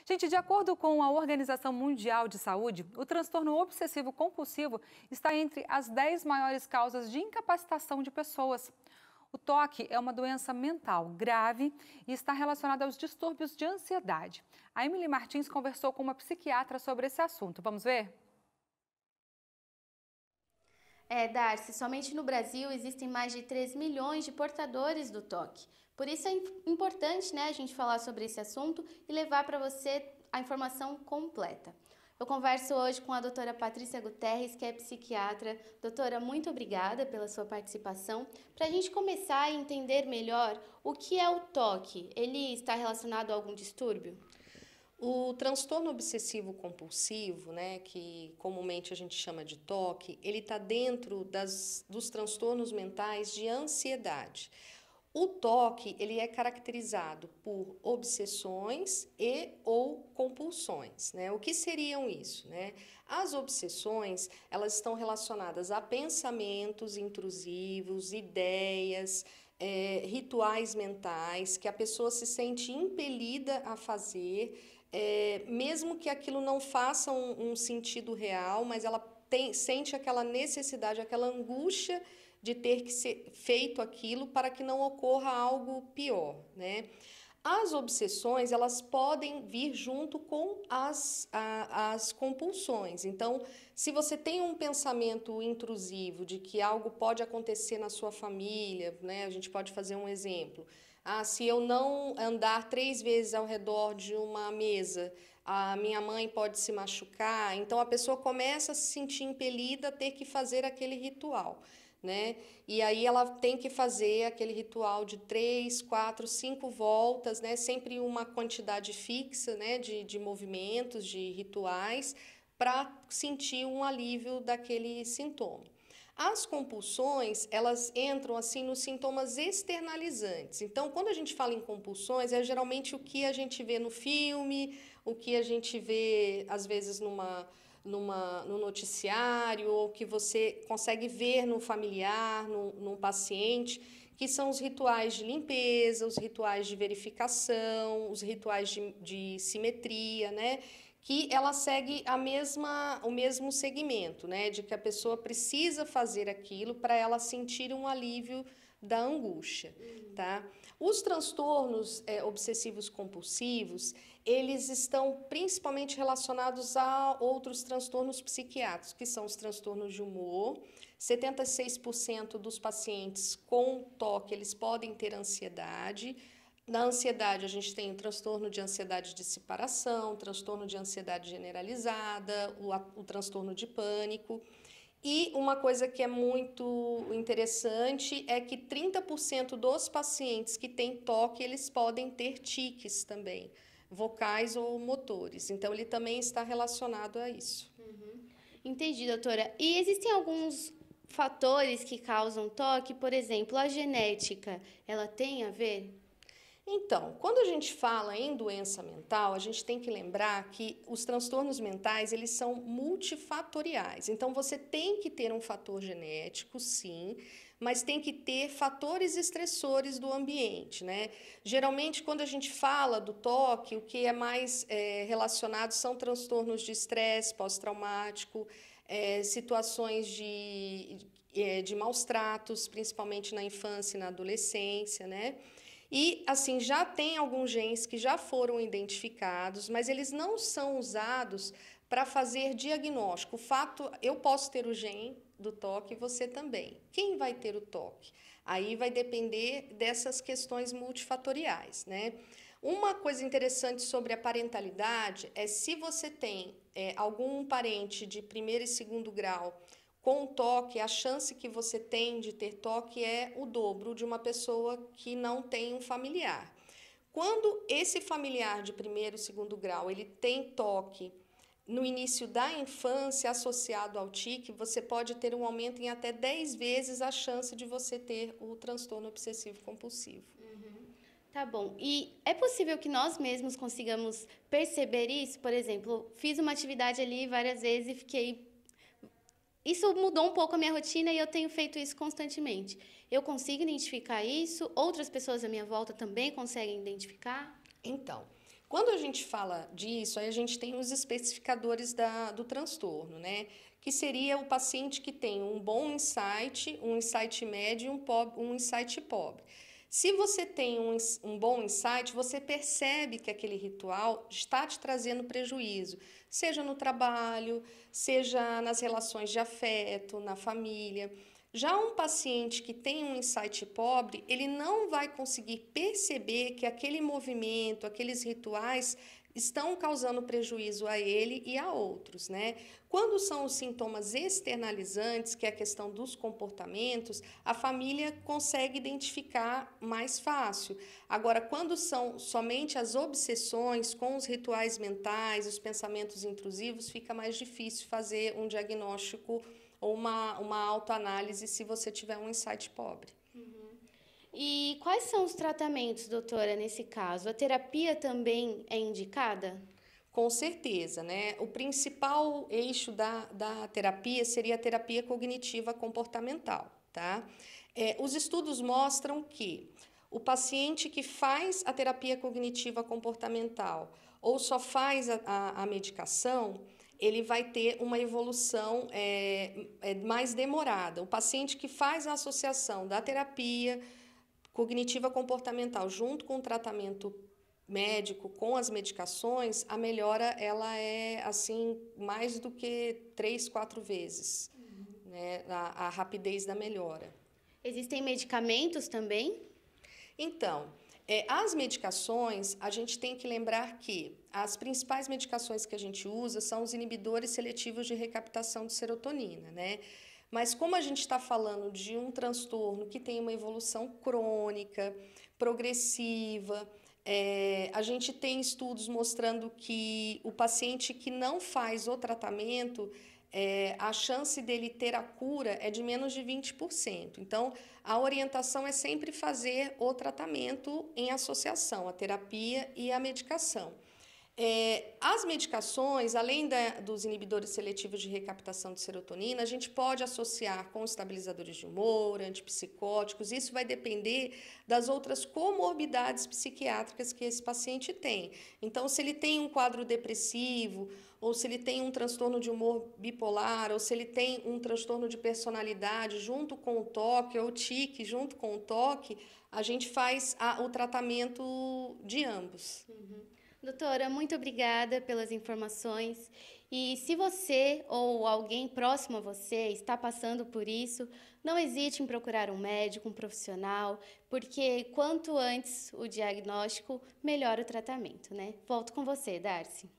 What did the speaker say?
Gente, de acordo com a Organização Mundial de Saúde, o transtorno obsessivo-compulsivo está entre as 10 maiores causas de incapacitação de pessoas. O toque é uma doença mental grave e está relacionada aos distúrbios de ansiedade. A Emily Martins conversou com uma psiquiatra sobre esse assunto. Vamos ver? Darcy, somente no Brasil existem mais de 3 milhões de portadores do toque. Por isso é importante, a gente falar sobre esse assunto e levar para você a informação completa. Eu converso hoje com a doutora Patrícia Guterres, que é psiquiatra. Doutora, muito obrigada pela sua participação. Para a gente começar a entender melhor o que é o toque, ele está relacionado a algum distúrbio? O transtorno obsessivo compulsivo, que comumente a gente chama de toque, ele está dentro dos transtornos mentais de ansiedade. O toque, ele é caracterizado por obsessões e ou compulsões, O que seriam isso, As obsessões, elas estão relacionadas a pensamentos intrusivos, ideias, rituais mentais que a pessoa se sente impelida a fazer, mesmo que aquilo não faça um sentido real, mas ela sente aquela necessidade, aquela angústia de ter que ser feito aquilo para que não ocorra algo pior, As obsessões, elas podem vir junto com as compulsões. Então, se você tem um pensamento intrusivo de que algo pode acontecer na sua família, a gente pode fazer um exemplo. Se eu não andar 3 vezes ao redor de uma mesa, a minha mãe pode se machucar. Então, a pessoa começa a se sentir impelida a ter que fazer aquele ritual, E aí ela tem que fazer aquele ritual de 3, 4, 5 voltas, Sempre uma quantidade fixa, de movimentos, de rituais, para sentir um alívio daquele sintoma. As compulsões, elas entram assim nos sintomas externalizantes. Então, quando a gente fala em compulsões, é geralmente o que a gente vê no filme, o que a gente vê, às vezes, no noticiário, ou que você consegue ver no familiar, num paciente, que são os rituais de limpeza, os rituais de verificação, os rituais de simetria, que ela segue o mesmo segmento, de que a pessoa precisa fazer aquilo para ela sentir um alívio da angústia, tá? Os transtornos obsessivos compulsivos, eles estão principalmente relacionados a outros transtornos psiquiátricos, que são os transtornos de humor. 76% dos pacientes com toque, eles podem ter ansiedade. Na ansiedade, a gente tem o transtorno de ansiedade de separação, transtorno de ansiedade generalizada, o transtorno de pânico. E uma coisa que é muito interessante é que 30% dos pacientes que têm toque, eles podem ter tiques também, vocais ou motores. Então, ele também está relacionado a isso. Entendi, doutora. E existem alguns fatores que causam toque? Por exemplo, a genética, ela tem a ver? Então, quando a gente fala em doença mental, a gente tem que lembrar que os transtornos mentais, eles são multifatoriais. Então, você tem que ter um fator genético, sim, mas tem que ter fatores estressores do ambiente, Geralmente, quando a gente fala do toque, o que é mais relacionado são transtornos de estresse pós-traumático, situações de maus tratos, principalmente na infância e na adolescência, E, assim, já tem alguns genes que já foram identificados, mas eles não são usados para fazer diagnóstico. O fato, eu posso ter o gene do toque e você também. Quem vai ter o toque? Aí vai depender dessas questões multifatoriais, Uma coisa interessante sobre a parentalidade é se você tem algum parente de primeiro e segundo grau com toque, a chance que você tem de ter toque é o dobro de uma pessoa que não tem um familiar. Quando esse familiar de primeiro e segundo grau, ele tem toque no início da infância associado ao tique, você pode ter um aumento em até 10 vezes a chance de você ter o transtorno obsessivo compulsivo. Tá bom. E é possível que nós mesmos consigamos perceber isso? Por exemplo, fiz uma atividade ali várias vezes e isso mudou um pouco a minha rotina e eu tenho feito isso constantemente. Eu consigo identificar isso? Outras pessoas à minha volta também conseguem identificar? Então, Quando a gente fala disso, aí a gente tem os especificadores do transtorno, né? Que seria o paciente que tem um bom insight, um insight médio e um insight pobre. Se você tem um bom insight, você percebe que aquele ritual está te trazendo prejuízo, seja no trabalho, seja nas relações de afeto, na família. Já um paciente que tem um insight pobre, ele não vai conseguir perceber que aquele movimento, aqueles rituais estão causando prejuízo a ele e a outros, né? Quando são os sintomas externalizantes, que é a questão dos comportamentos, a família consegue identificar mais fácil. Agora, quando são somente as obsessões com os rituais mentais, os pensamentos intrusivos, fica mais difícil fazer um diagnóstico ou uma autoanálise se você tiver um insight pobre. E quais são os tratamentos, doutora, nesse caso? A terapia também é indicada? Com certeza, né? O principal eixo da terapia seria a terapia cognitiva comportamental, tá? Os estudos mostram que o paciente que faz a terapia cognitiva comportamental ou só faz a medicação, ele vai ter uma evolução mais demorada. O paciente que faz a associação da terapia cognitiva comportamental junto com o tratamento médico, com as medicações, a melhora ela é assim mais do que 3, 4 vezes, né, a rapidez da melhora. Existem medicamentos também? Então, as medicações, a gente tem que lembrar que as principais medicações que a gente usa são os inibidores seletivos de recaptação de serotonina, né? Mas como a gente está falando de um transtorno que tem uma evolução crônica, progressiva, a gente tem estudos mostrando que o paciente que não faz o tratamento, a chance dele ter a cura é de menos de 20%. Então, a orientação é sempre fazer o tratamento em associação, a terapia e a medicação. As medicações, além dos inibidores seletivos de recaptação de serotonina, a gente pode associar com estabilizadores de humor, antipsicóticos. Isso vai depender das outras comorbidades psiquiátricas que esse paciente tem. Então, se ele tem um quadro depressivo, ou se ele tem um transtorno de humor bipolar, ou se ele tem um transtorno de personalidade junto com o TOC, ou tique junto com o TOC, a gente faz o tratamento de ambos. Doutora, muito obrigada pelas informações. E se você ou alguém próximo a você está passando por isso, não hesite em procurar um médico, um profissional, porque quanto antes o diagnóstico, melhor o tratamento, né? Volto com você, Darcy.